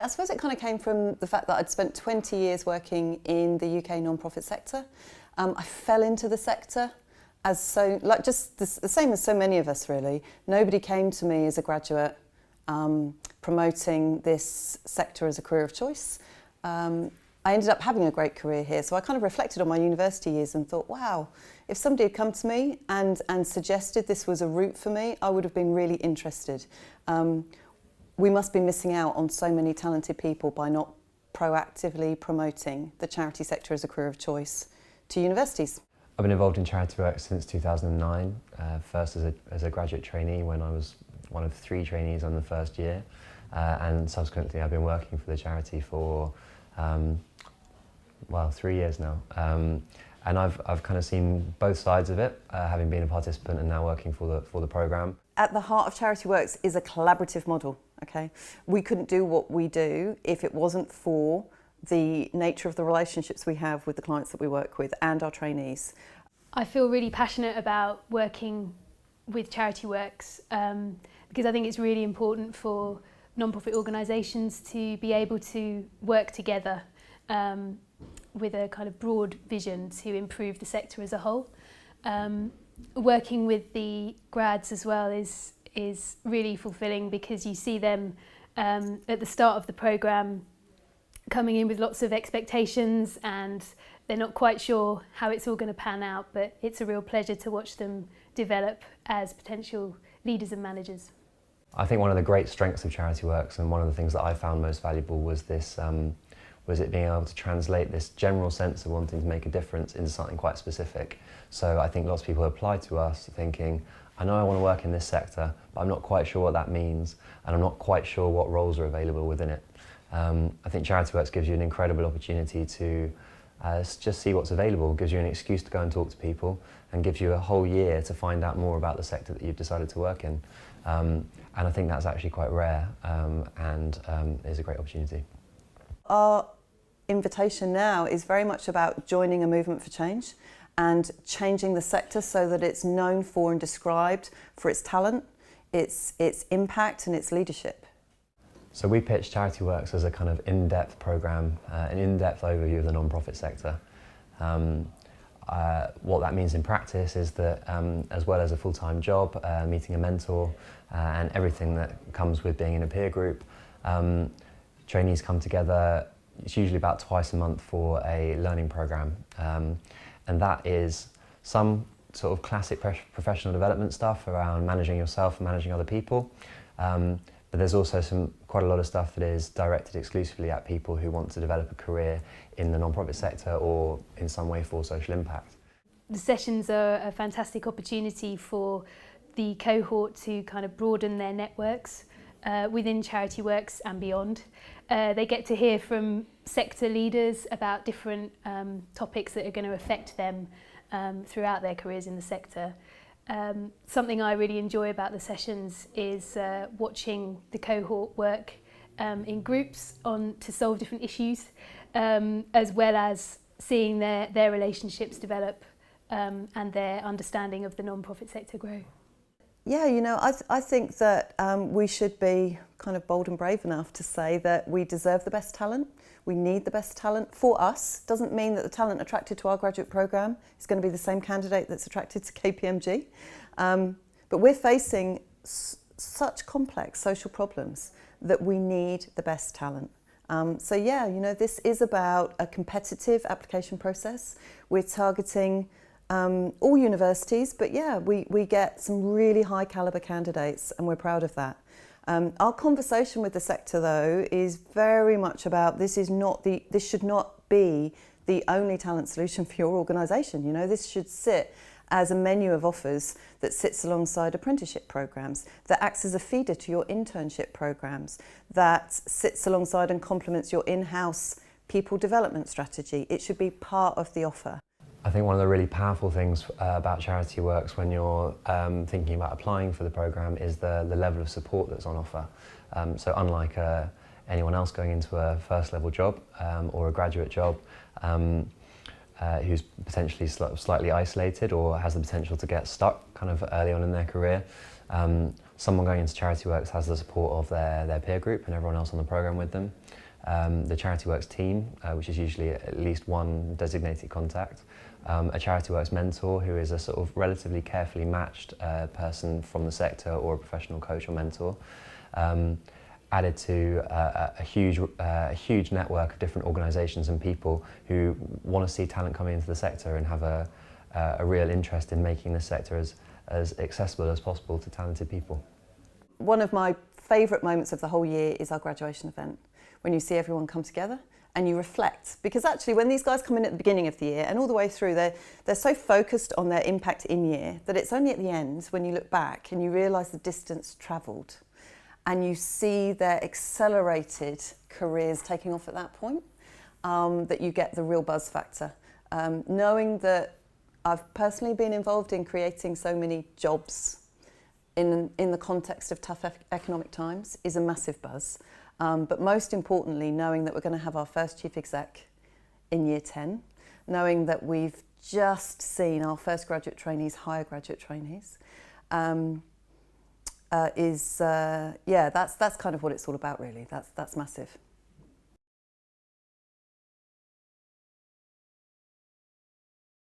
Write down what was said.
I suppose it kind of came from the fact that I'd spent 20 years working in the UK non-profit sector. I fell into the sector as just the same as so many of us really. Nobody came to me as a graduate promoting this sector as a career of choice. I ended up having a great career here, so I kind of reflected on my university years and thought, wow, if somebody had come to me and suggested this was a route for me, I would have been really interested. We must be missing out on so many talented people by not proactively promoting the charity sector as a career of choice to universities. I've been involved in Charityworks since 2009, first as a graduate trainee when I was one of 3 trainees on the first year, and subsequently I've been working for the charity for 3 years now. And I've kind of seen both sides of it, having been a participant and now working for the programme. At the heart of Charityworks is a collaborative model, okay? We couldn't do what we do if it wasn't for the nature of the relationships we have with the clients that we work with and our trainees. I feel really passionate about working with Charityworks because I think it's really important for non-profit organisations to be able to work together with a kind of broad vision to improve the sector as a whole. Working with the grads as well is really fulfilling because you see them at the start of the programme coming in with lots of expectations and they're not quite sure how it's all going to pan out, but it's a real pleasure to watch them develop as potential leaders and managers. I think one of the great strengths of Charityworks and one of the things that I found most valuable was this was it being able to translate this general sense of wanting to make a difference into something quite specific. So I think lots of people apply to us thinking, I know I want to work in this sector, but I'm not quite sure what that means, and I'm not quite sure what roles are available within it. I think Charityworks gives you an incredible opportunity to just see what's available, gives you an excuse to go and talk to people, and gives you a whole year to find out more about the sector that you've decided to work in. And I think that's actually quite rare and is a great opportunity. Our invitation now is very much about joining a movement for change and changing the sector so that it's known for and described for its talent, its impact and its leadership. So we pitched Charityworks as a kind of in-depth programme, an in-depth overview of the non-profit sector. What that means in practice is that as well as a full-time job, meeting a mentor and everything that comes with being in a peer group, trainees come together. It's usually about twice a month for a learning programme, and that is some sort of classic professional development stuff around managing yourself and managing other people, but there's also quite a lot of stuff that is directed exclusively at people who want to develop a career in the non-profit sector or in some way for social impact. The sessions are a fantastic opportunity for the cohort to kind of broaden their networks within Charityworks and beyond. They get to hear from sector leaders about different topics that are going to affect them throughout their careers in the sector. Something I really enjoy about the sessions is watching the cohort work in groups to solve different issues, as well as seeing their relationships develop and their understanding of the non-profit sector grow. Yeah, you know, I think that we should be kind of bold and brave enough to say that we deserve the best talent. We need the best talent for us. Doesn't mean that the talent attracted to our graduate programme is going to be the same candidate that's attracted to KPMG. But we're facing such complex social problems that we need the best talent. So yeah, you know, this is about a competitive application process. We're targeting all universities, but yeah, we get some really high calibre candidates and we're proud of that. Our conversation with the sector though is very much about this should not be the only talent solution for your organisation. You know, this should sit as a menu of offers that sits alongside apprenticeship programmes, that acts as a feeder to your internship programmes, that sits alongside and complements your in-house people development strategy. It should be part of the offer. I think one of the really powerful things about Charityworks when you're thinking about applying for the programme is the level of support that's on offer. So unlike anyone else going into a first level job or a graduate job who's potentially slightly isolated or has the potential to get stuck kind of early on in their career, someone going into Charityworks has the support of their peer group and everyone else on the programme with them. the Charityworks team, which is usually at least one designated contact, a Charityworks mentor, who is a sort of relatively carefully matched person from the sector or a professional coach or mentor, added to a huge network of different organisations and people who want to see talent coming into the sector and have a real interest in making the sector as accessible as possible to talented people. One of my favourite moments of the whole year is our graduation event, when you see everyone come together and you reflect. Because actually when these guys come in at the beginning of the year and all the way through, they're so focused on their impact in year that it's only at the end when you look back and you realise the distance travelled and you see their accelerated careers taking off at that point, that you get the real buzz factor. Knowing that I've personally been involved in creating so many jobs in the context of tough economic times is a massive buzz. But most importantly, knowing that we're going to have our first chief exec in year 10, knowing that we've just seen our first graduate trainees hire graduate trainees, that's kind of what it's all about, really. That's massive.